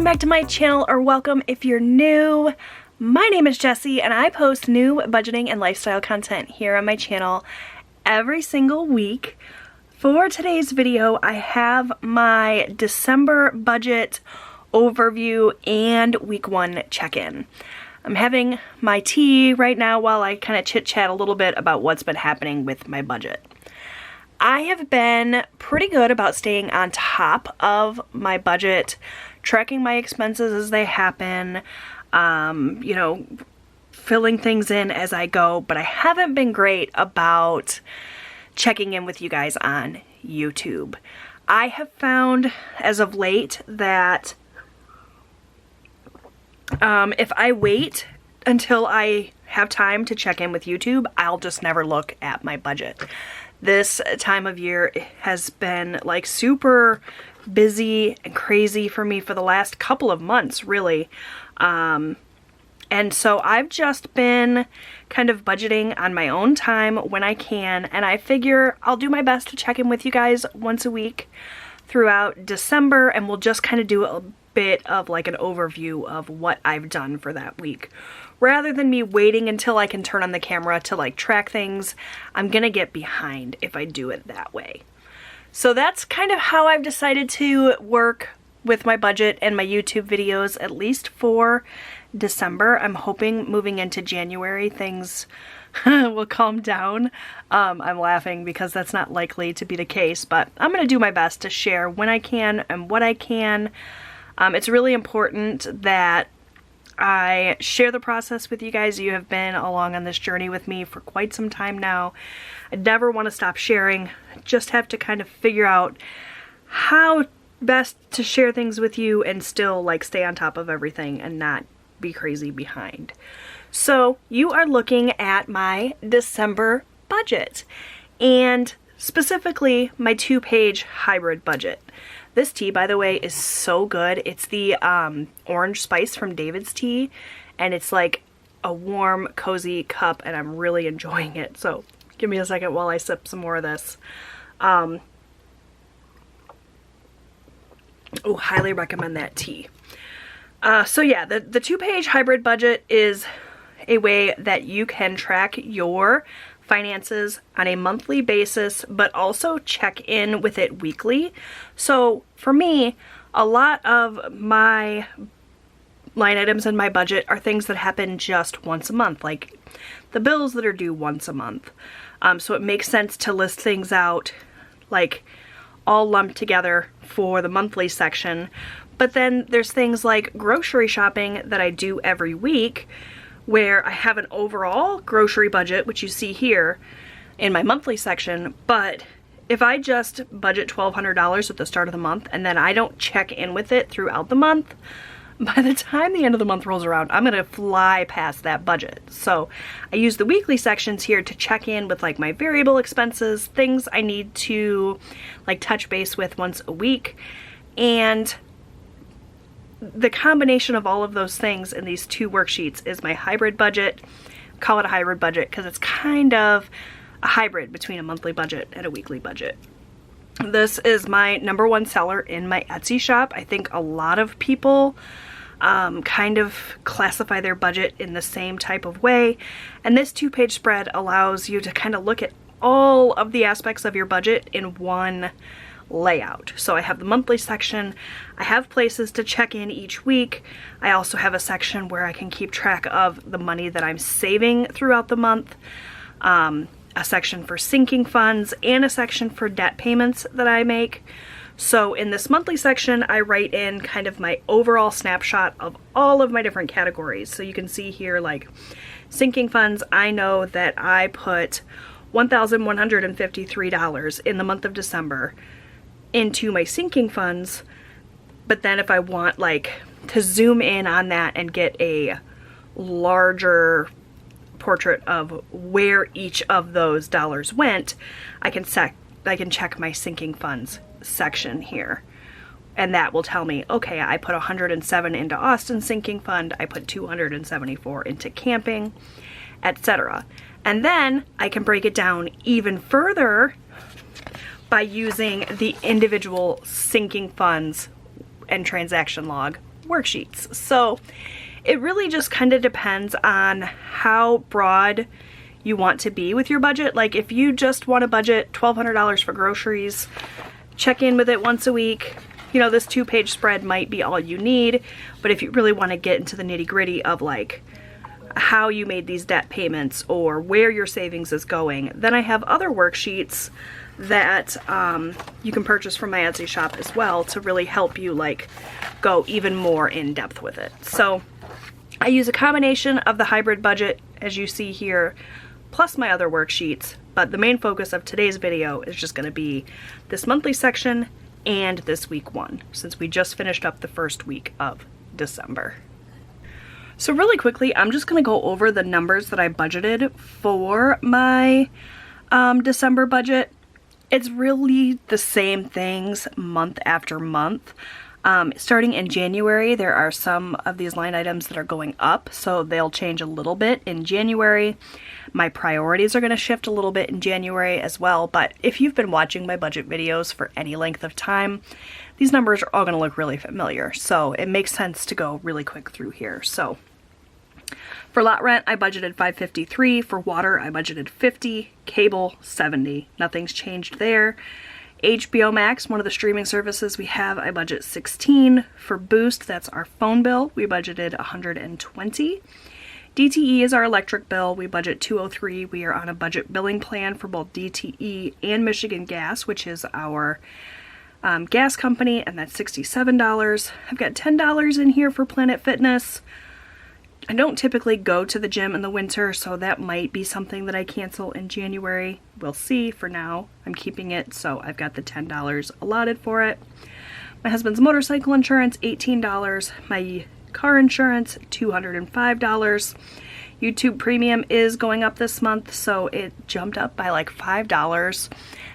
back to my channel, or welcome if you're new. My name is Jessie and I post new budgeting and lifestyle content here on my channel every single week. For today's video, I have my December budget overview and week one check-in. I'm having my tea right now while I kind of chit-chat a little bit about what's been happening with my budget. I have been pretty good about staying on top of my budget, tracking my expenses as they happen, filling things in as I go, but I haven't been great about checking in with you guys on YouTube. I have found as of late that if I wait until I have time to check in with YouTube, I'll just never look at my budget. This time of year has been like super busy and crazy for me for the last couple of months, really. And so I've just been kind of budgeting on my own time when I can, and I figure I'll do my best to check in with you guys once a week throughout December, and we'll just kind of do a bit of like an overview of what I've done for that week. Rather than me waiting until I can turn on the camera to like track things, I'm gonna get behind if I do it that way. So that's kind of how I've decided to work with my budget and my YouTube videos, at least for December. I'm hoping moving into January things will calm down. I'm laughing because that's not likely to be the case, but I'm gonna do my best to share when I can and what I can. It's really important that I share the process with you guys. You have been along on this journey with me for quite some time now. I never want to stop sharing. I just have to kind of figure out how best to share things with you and still like stay on top of everything and not be crazy behind. So you are looking at my December budget, and specifically my 2-page hybrid budget. This tea, by the way, is so good. It's the orange spice from David's Tea, and it's like a warm, cozy cup, and I'm really enjoying it. So give me a second while I sip some more of this. Highly recommend that tea. So yeah, the 2-page hybrid budget is a way that you can track your finances on a monthly basis, but also check in with it weekly. So for me, a lot of my line items in my budget are things that happen just once a month, like the bills that are due once a month. So it makes sense to list things out like all lumped together for the monthly section. But then there's things like grocery shopping that I do every week, where I have an overall grocery budget, which you see here in my monthly section. But if I just budget $1,200 at the start of the month and then I don't check in with it throughout the month, by the time the end of the month rolls around, I'm gonna fly past that budget. So I use the weekly sections here to check in with like my variable expenses, things I need to like touch base with once a week. And the combination of all of those things in these 2 worksheets is my hybrid budget. Call it a hybrid budget because it's kind of a hybrid between a monthly budget and a weekly budget. This is my #1 seller in my Etsy shop. I think a lot of people kind of classify their budget in the same type of way, and this 2-page spread allows you to kind of look at all of the aspects of your budget in one layout. So I have the monthly section, I have places to check in each week, I also have a section where I can keep track of the money that I'm saving throughout the month, a section for sinking funds, and a section for debt payments that I make. So in this monthly section, I write in kind of my overall snapshot of all of my different categories. So you can see here like sinking funds, I know that I put $1,153 in the month of December into my sinking funds. But then if I want like to zoom in on that and get a larger portrait of where each of those dollars went, I can check my sinking funds section here, and that will tell me, okay, I put 107 into Austin sinking fund, I put 274 into camping, etc. And then I can break it down even further by using the individual sinking funds and transaction log worksheets. So it really just kind of depends on how broad you want to be with your budget. Like if you just want to budget $1,200 for groceries, check in with it once a week. You know, this 2-page spread might be all you need, but if you really want to get into the nitty-gritty of like how you made these debt payments or where your savings is going, then I have other worksheets that you can purchase from my Etsy shop as well to really help you like go even more in depth with it. So I use a combination of the hybrid budget as you see here, plus my other worksheets, but the main focus of today's video is just going to be this monthly section and this week one, since we just finished up the first week of December. So really quickly, I'm just going to go over the numbers that I budgeted for my December budget. It's really the same things month after month. Starting in January, there are some of these line items that are going up, so they'll change a little bit in January. My priorities are going to shift a little bit in January as well, but if you've been watching my budget videos for any length of time, these numbers are all going to look really familiar, so it makes sense to go really quick through here. So for lot rent, I budgeted $553. For water, I budgeted $50. Cable, $70. Nothing's changed there. HBO Max, one of the streaming services we have, I budget $16. For Boost, that's our phone bill, we budgeted $120. DTE is our electric bill, we budget $203. We are on a budget billing plan for both DTE and Michigan Gas, which is our gas company, and that's $67. I've got $10 in here for Planet Fitness. I don't typically go to the gym in the winter, so that might be something that I cancel in January. We'll see. For now, I'm keeping it, so I've got the $10 allotted for it. My husband's motorcycle insurance, $18. My car insurance, $205. YouTube Premium is going up this month, so it jumped up by like $5.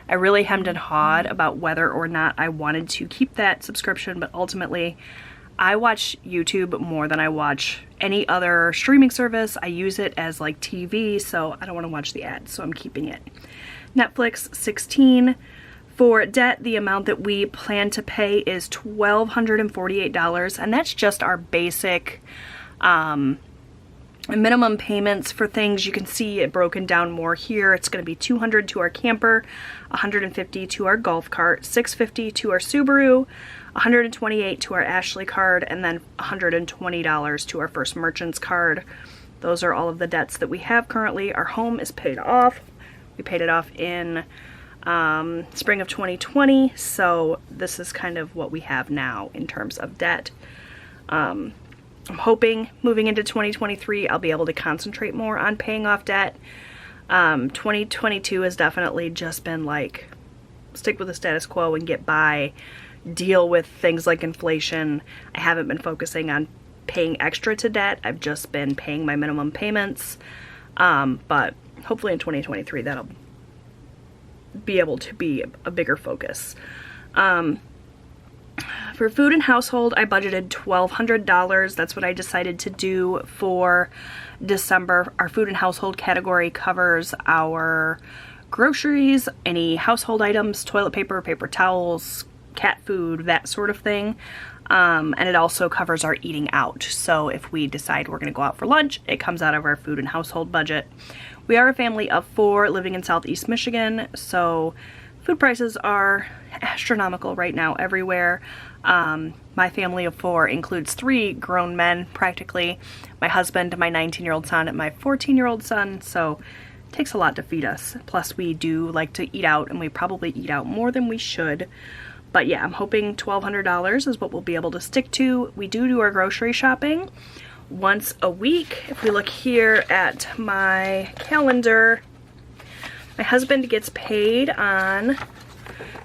I really hemmed and hawed about whether or not I wanted to keep that subscription, but ultimately I watch YouTube more than I watch any other streaming service. I use it as like TV, so I don't want to watch the ads, so I'm keeping it. Netflix, $16. For debt, the amount that we plan to pay is $1,248, and that's just our basic minimum payments for things. You can see it broken down more here. It's going to be $200 to our camper, $150 to our golf cart, $650 to our Subaru, $128 to our Ashley card, and then $120 to our First Merchants card. Those are all of the debts that we have currently. Our home is paid off. We paid it off in spring of 2020, so this is kind of what we have now in terms of debt. I'm hoping moving into 2023 I'll be able to concentrate more on paying off debt. 2022 has definitely just been like stick with the status quo and get by, deal with things like inflation. I haven't been focusing on paying extra to debt. I've just been paying my minimum payments, but hopefully in 2023 that'll be able to be a bigger focus. For food and household, I budgeted $1,200. That's what I decided to do for December. Our food and household category covers our groceries, any household items, toilet paper, paper towels, cat food, that sort of thing. And it also covers our eating out. So if we decide we're going to go out for lunch, it comes out of our food and household budget. We are a family of 4 living in Southeast Michigan, so food prices are astronomical right now everywhere. My family of 4 includes 3 grown men, practically. My husband, my 19-year-old son, and my 14-year-old son, so it takes a lot to feed us. Plus, we do like to eat out, and we probably eat out more than we should. But yeah, I'm hoping $1,200 is what we'll be able to stick to. We do our grocery shopping once a week. If we look here at my calendar, my husband gets paid on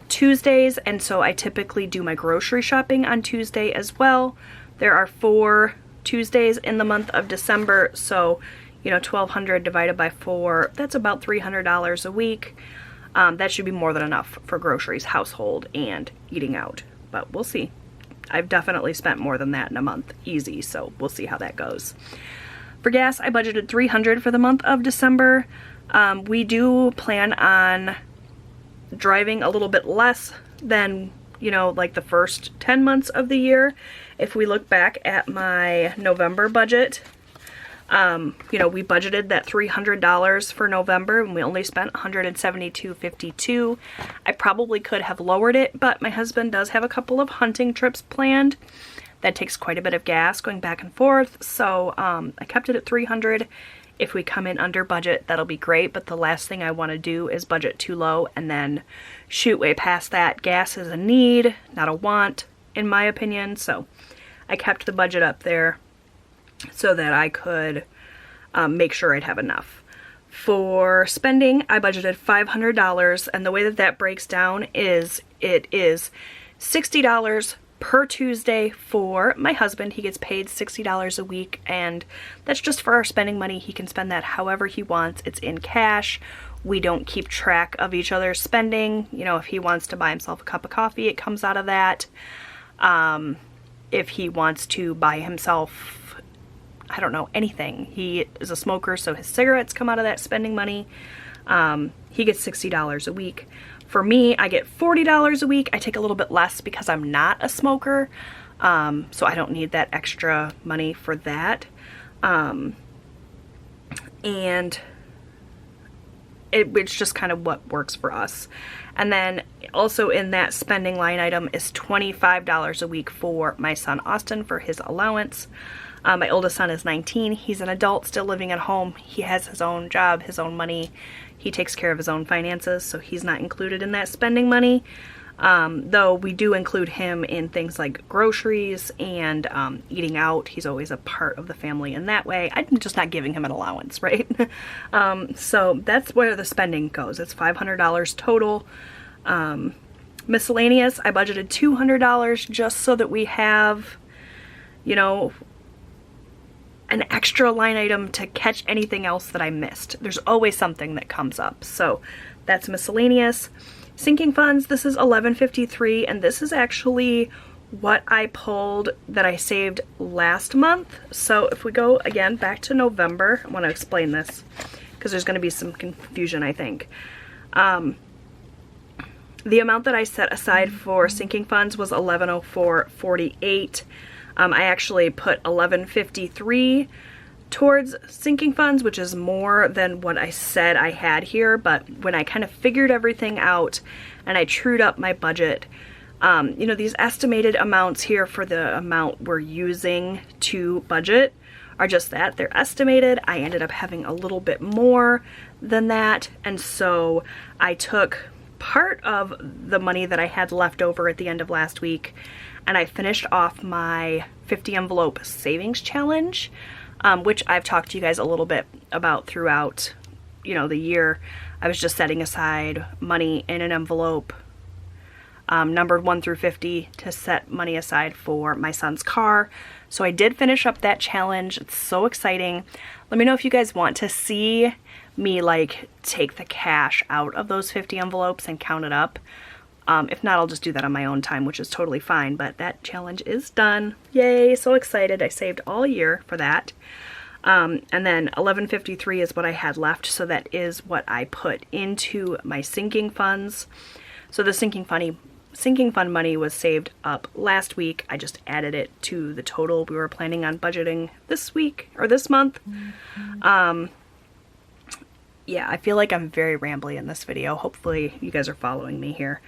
Tuesdays, and so I typically do my grocery shopping on Tuesday as well. There are 4 Tuesdays in the month of December, so you know, 1,200 divided by 4, that's about $300 a week. That should be more than enough for groceries, household, and eating out, but we'll see. I've definitely spent more than that in a month, easy, so we'll see how that goes. For gas, I budgeted $300 for the month of December. We do plan on driving a little bit less than you know, like the first 10 months of the year. If we look back at my November budget, you know, we budgeted that $300 for November and we only spent $172.52. I probably could have lowered it, but my husband does have a couple of hunting trips planned. That takes quite a bit of gas going back and forth, so I kept it at $300. If we come in under budget, that'll be great, but the last thing I want to do is budget too low and then shoot way past that. Gas is a need, not a want, in my opinion, so I kept the budget up there so that I could make sure I'd have enough. For spending, I budgeted $500, and the way that that breaks down is it is $60 per Tuesday for my husband. He gets paid $60 a week, and that's just for our spending money. He can spend that however he wants. It's in cash. We don't keep track of each other's spending. You know, if he wants to buy himself a cup of coffee, it comes out of that. If he wants to buy himself, I don't know, anything. He is a smoker, so his cigarettes come out of that spending money. He gets $60 a week. For me, I get $40 a week. I take a little bit less because I'm not a smoker, so I don't need that extra money for that. And it's just kind of what works for us. And then also in that spending line item is $25 a week for my son Austin for his allowance. My oldest son is 19. He's an adult still living at home. He has his own job, his own money. He takes care of his own finances, so he's not included in that spending money. Though we do include him in things like groceries and eating out. He's always a part of the family in that way. I'm just not giving him an allowance, right? So that's where the spending goes. It's $500 total. Miscellaneous, I budgeted $200 just so that we have, you know, an extra line item to catch anything else that I missed. There's always something that comes up. So that's miscellaneous. Sinking funds, this is $11.53, and this is actually what I pulled that I saved last month. So if we go again back to November, I want to explain this because there's going to be some confusion, I think. The amount that I set aside for sinking funds was $1104.48. I actually put $11.53 towards sinking funds, which is more than what I said I had here, but when I kind of figured everything out and I trued up my budget, you know, these estimated amounts here for the amount we're using to budget are just that. They're estimated. I ended up having a little bit more than that, and so I took part of the money that I had left over at the end of last week and I finished off my 50 envelope savings challenge, which I've talked to you guys a little bit about throughout, you know, the year. I was just setting aside money in an envelope numbered 1 through 50 to set money aside for my son's car. So I did finish up that challenge. It's so exciting. Let me know if you guys want to see me like take the cash out of those 50 envelopes and count it up. If not, I'll just do that on my own time, which is totally fine, but that challenge is done. Yay, so excited. I saved all year for that. And then $11.53 is what I had left, so that is what I put into my sinking funds. So the sinking fund money was saved up last week. I just added it to the total we were planning on budgeting this week, or this month. Yeah, I feel like I'm very rambly in this video. Hopefully you guys are following me here.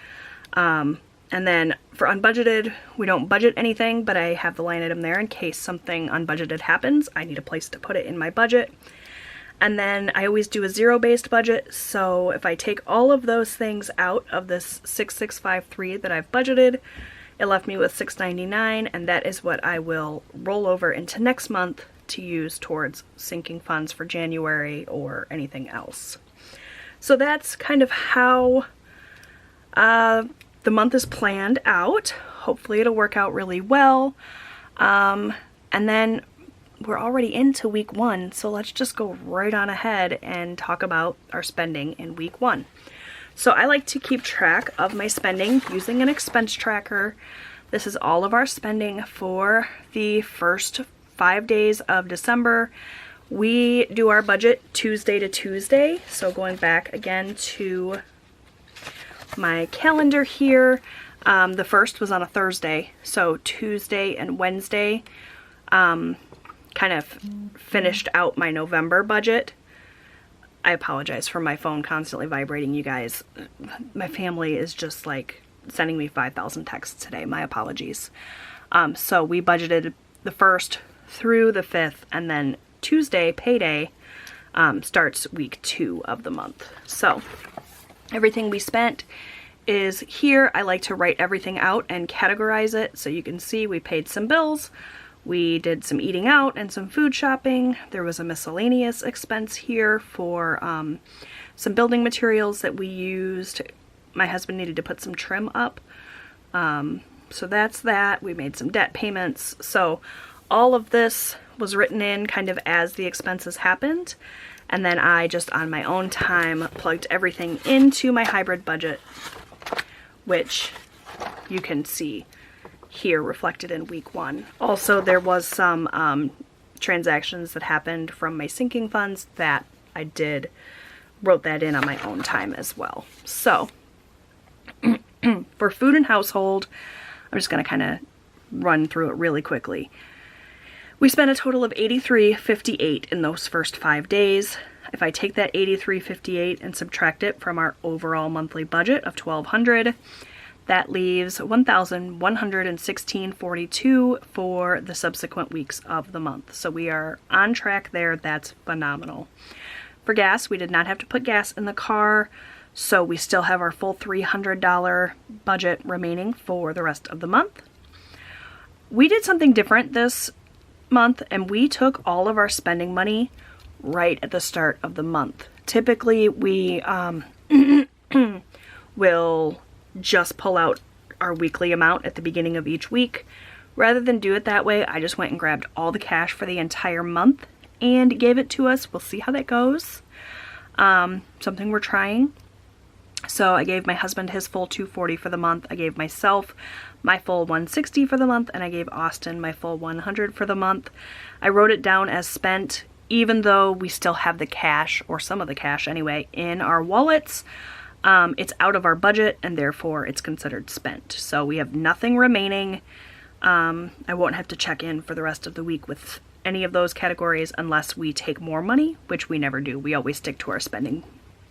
And then for unbudgeted, we don't budget anything, but I have the line item there in case something unbudgeted happens. I need a place to put it in my budget. And then I always do a zero-based budget, so if I take all of those things out of this $6,653 that I've budgeted, it left me with $699, and that is what I will roll over into next month to use towards sinking funds for January or anything else. So that's kind of how the month is planned out. Hopefully it'll work out really well. And then we're already into week 1, so let's just go right on ahead and talk about our spending in week 1. So I like to keep track of my spending using an expense tracker. This is all of our spending for the first 5 days of December. We do our budget Tuesday to Tuesday, so going back again to my calendar here, The first was on a Thursday, so Tuesday and Wednesday kind of finished out my November budget. I apologize for my phone constantly vibrating, you guys. My family is just like sending me 5,000 texts today. My apologies. So we budgeted the 1st through the 5th, and then Tuesday, payday, starts week 2 of the month. So everything we spent is here. I like to write everything out and categorize it so you can see we paid some bills. We did some eating out and some food shopping. There was a miscellaneous expense here for some building materials that we used. My husband needed to put some trim up. So that's that. We made some debt payments. So all of this was written in kind of as the expenses happened. And then I just on my own time plugged everything into my hybrid budget, which you can see here reflected in week 1. Also, there was some transactions that happened from my sinking funds that I wrote that in on my own time as well. So for food and household, I'm just going to kind of run through it really quickly. We spent a total of $83.58 in those first 5 days. If I take that $83.58 and subtract it from our overall monthly budget of $1,200, that leaves $1,116.42 for the subsequent weeks of the month. So we are on track there. That's phenomenal. For gas, we did not have to put gas in the car, so we still have our full $300 budget remaining for the rest of the month. We did something different this month, and we took all of our spending money right at the start of the month. Typically, we will just pull out our weekly amount at the beginning of each week. Rather than do it that way, I just went and grabbed all the cash for the entire month and gave it to us. We'll see how that goes. Something we're trying. So I gave my husband his full $240 for the month. I gave myself my full $160 for the month, and I gave Austin my full $100 for the month. I wrote it down as spent, even though we still have the cash, or some of the cash anyway, in our wallets. It's out of our budget, and therefore it's considered spent. So we have nothing remaining. I won't have to check in for the rest of the week with any of those categories unless we take more money, which we never do. We always stick to our spending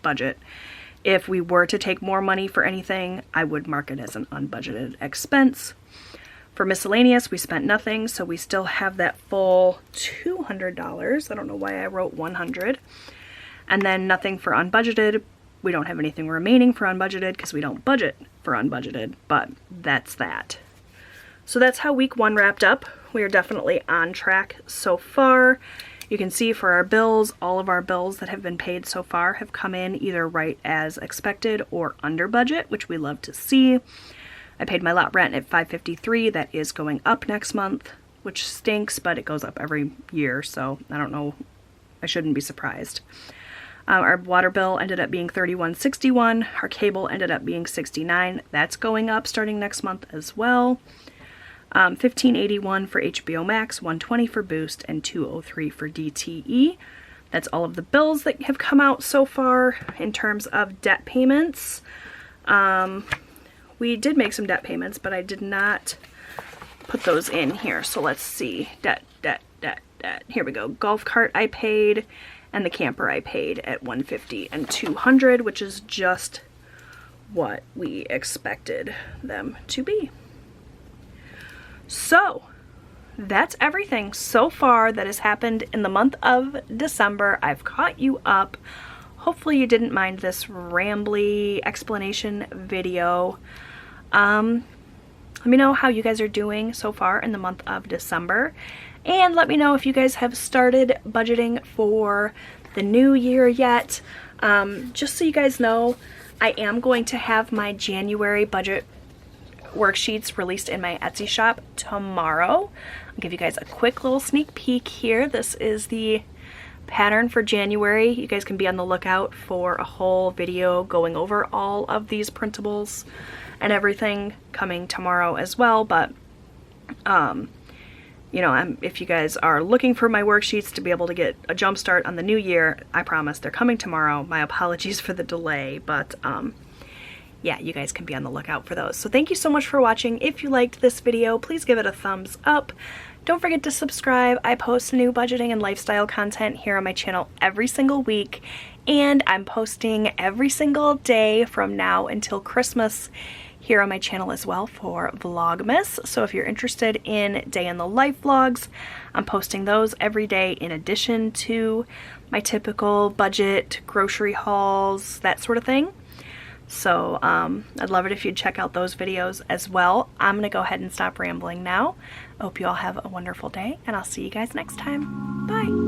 budget. If we were to take more money for anything, I would mark it as an unbudgeted expense. For miscellaneous, we spent nothing, so we still have that full $200. I don't know why I wrote $100. And then nothing for unbudgeted. We don't have anything remaining for unbudgeted because we don't budget for unbudgeted, but that's that. So that's how week 1 wrapped up. We are definitely on track so far. You can see for our bills, all of our bills that have been paid so far have come in either right as expected or under budget, which we love to see. I paid my lot rent at $553. That is going up next month, which stinks, but it goes up every year, so I don't know. I shouldn't be surprised. Our water bill ended up being $31.61. Our cable ended up being $69. That's going up starting next month as well. $15.81 for HBO Max, $120 for Boost, and $203 for DTE. That's all of the bills that have come out so far. In terms of debt payments, we did make some debt payments, but I did not put those in here. So let's see. Debt. Here we go. Golf cart I paid, and the camper I paid at $150 and $200, which is just what we expected them to be. So that's everything so far that has happened in the month of December. I've caught you up. Hopefully you didn't mind this rambly explanation video. Let me know how you guys are doing so far in the month of December. And let me know if you guys have started budgeting for the new year yet. Just so you guys know, I am going to have my January budget worksheets released in my Etsy shop tomorrow. I'll give you guys a quick little sneak peek here. This is the pattern for January. You guys can be on the lookout for a whole video going over all of these printables and everything coming tomorrow as well. But you know, if you guys are looking for my worksheets to be able to get a jump start on the new year, I promise they're coming tomorrow. My apologies for the delay, but yeah, you guys can be on the lookout for those. So thank you so much for watching. If you liked this video, please give it a thumbs up. Don't forget to subscribe. I post new budgeting and lifestyle content here on my channel every single week, and I'm posting every single day from now until Christmas here on my channel as well for Vlogmas. So if you're interested in day in the life vlogs, I'm posting those every day in addition to my typical budget, grocery hauls, that sort of thing. So I'd love it if you'd check out those videos as well. I'm gonna go ahead and stop rambling now. I hope you all have a wonderful day, and I'll see you guys next time. Bye.